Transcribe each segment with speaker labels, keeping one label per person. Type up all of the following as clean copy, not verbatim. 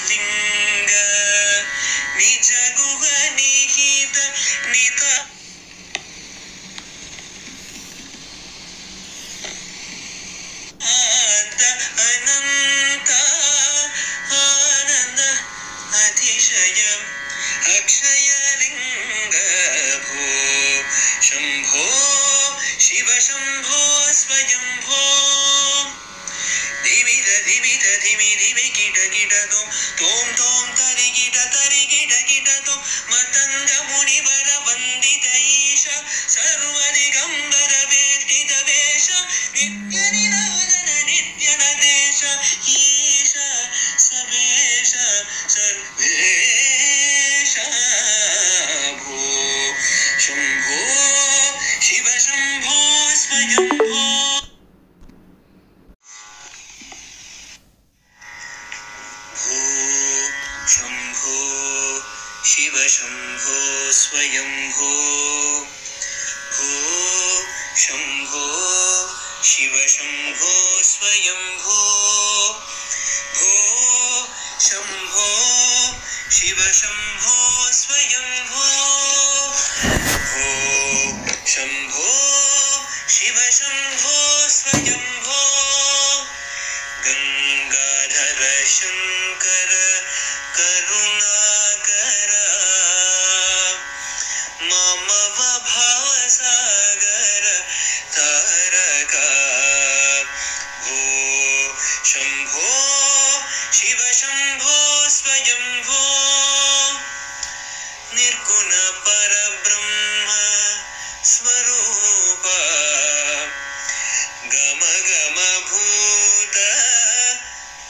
Speaker 1: लिंग निज गुह निहित निता अनंत आनंद अतिशयम् अक्षय लिंग भो शंभो शिव शंभो स्वयंभो धिमित धिमित धिमि धिमि कीट कीट तोम तोम तरि कीट तोम मतंग मुनिवर वंदित ईश सर्वदिगंबर वेष्टित वेश नित्य निरोधन नित्य नदेश ईश सवेश सर्वेश भो शंभो शिव शंभो स्वयंभो शंभो शिव शंभो स्वयंभो भो शंभो शिव शंभो स्वयंभो भो शंभो शिव शंभो स्वयंभो भो शंभो शिव शंभो स्वयंभो गंगाधर शंकर करुणाकर ममव भावसागर तारका भो शंभो शिव शंभो स्वयंभो निर्गुण परब्रह्म स्वरूप गम गम भूत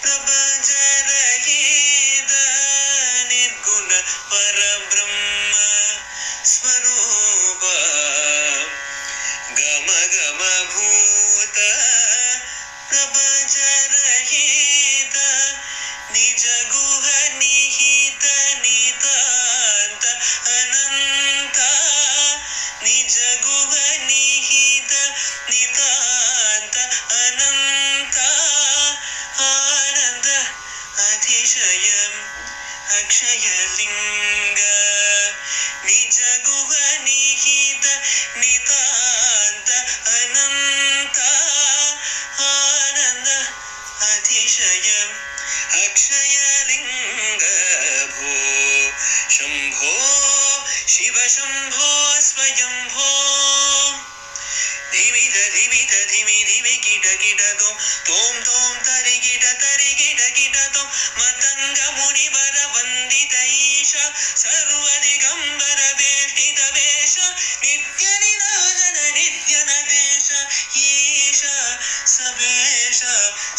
Speaker 1: प्रपंच रहित निर्गुण परब्रह्म स्वरूप गम गम भूत प्रपंच रहित निज गुह निहित नितांत अनंत निज गुह निहित नितांत अनंत आनंद अतिशयम् अक्षय लिंग निज गुह निहित नितांत अनंत आनंद अतिशयम् अक्षय लिंग भो शंभो शिव शंभो स्वयंभो धिमित धिमित धिमि धिमि कीट तोम तोम तरि कीट तोम मतंग मुनिवर वंदित ईश सर्वदिगंबर वेष्टित वेश नित्य निरोधन नित्य नदेश ईश सवेश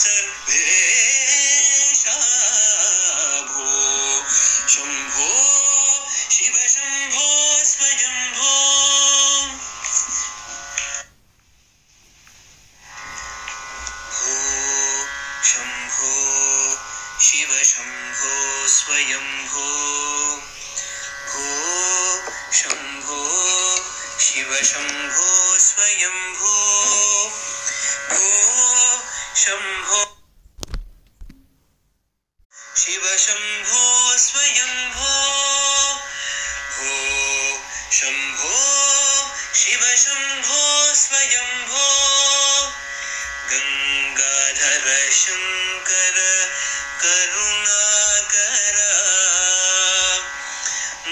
Speaker 1: सर्वेश भो शंभो शिव शंभो स्वयंभो शंभो शिव शंभो स्वयंभो भो शंभो शिव शंभो स्वयंभो भो शंभो शिव शंभो स्वयंभो भो शंभो शिव शंभो स्वयंभो गंगाधर शंकर करुणाकर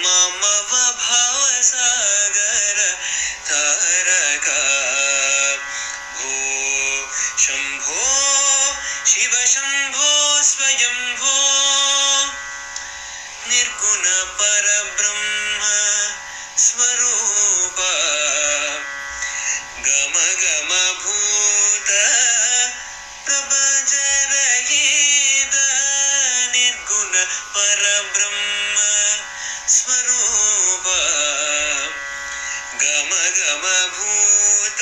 Speaker 1: ममव भावसागर तारका भो शंभो शिव शंभो स्वयंभो निर्गुण परब्रह्म स्वरूप गम गम भूत प्रपंच रहित निर्गुण परब्रह्म स्वरूप गम गम भूत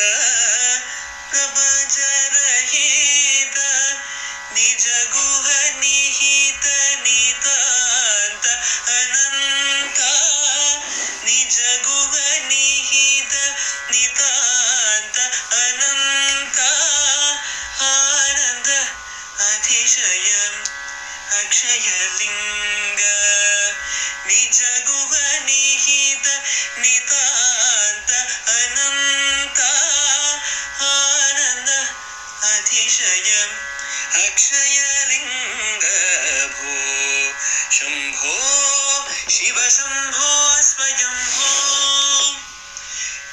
Speaker 1: प्रपंच रहित निज गुह निहित नितांत अनंत निज गुह निहित नितांत अनंत आनंद अतिशयम् अक्षयलिङ्ग निज गुह निहित नितान्त अनन्त आनन्द अतिशय अक्षयलिङ्ग भो शम्भो शिव शम्भो स्वयम्भो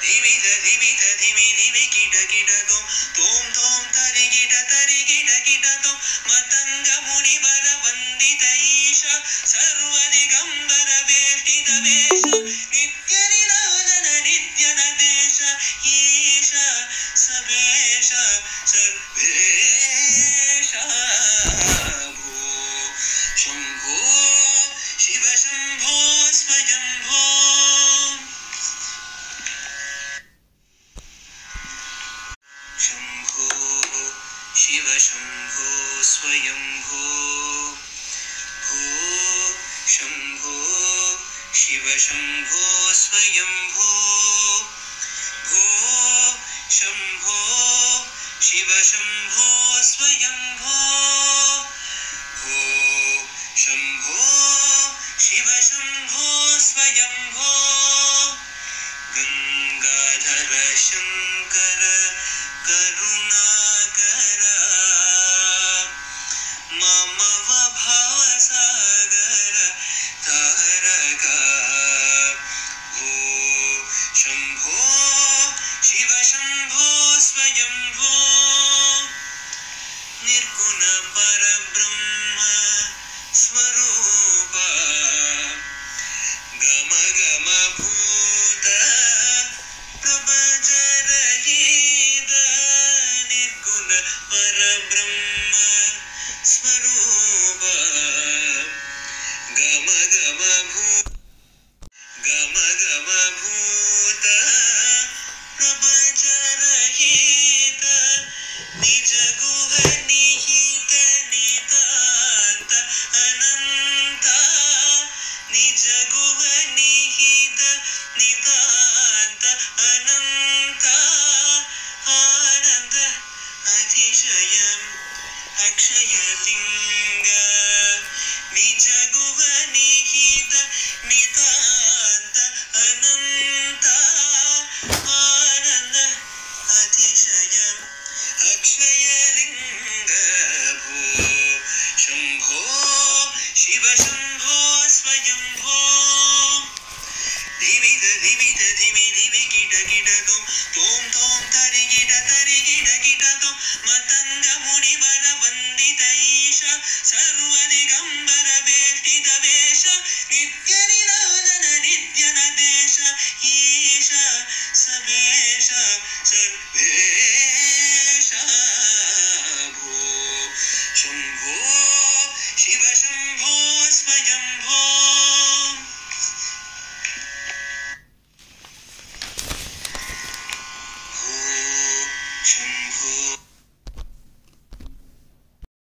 Speaker 1: धिमिध धिमिध धिमि धिमि किट किट तोम तोम तरि किट तोम मतंग मुनिवर वंदित ईश सर्वदिगंबर वेष्टित वेश नित्य निराजन नित्य नदेश ईश सबेश सर्वेश भो शंभो शिव शंभो स्वयंभो शंभो शिव शंभो स्वयंभो भो शंभो शिव शंभो स्वयंभो भो शंभो शिव शंभो स्वयंभो भो शंभो शिव शंभो स्वयंभो गंगाधर शंकर करुणाकर मम भवसागर तारक भो शंभो शिव शंभो स्वयंभो निर्गुण परब्रह्म स्वरूप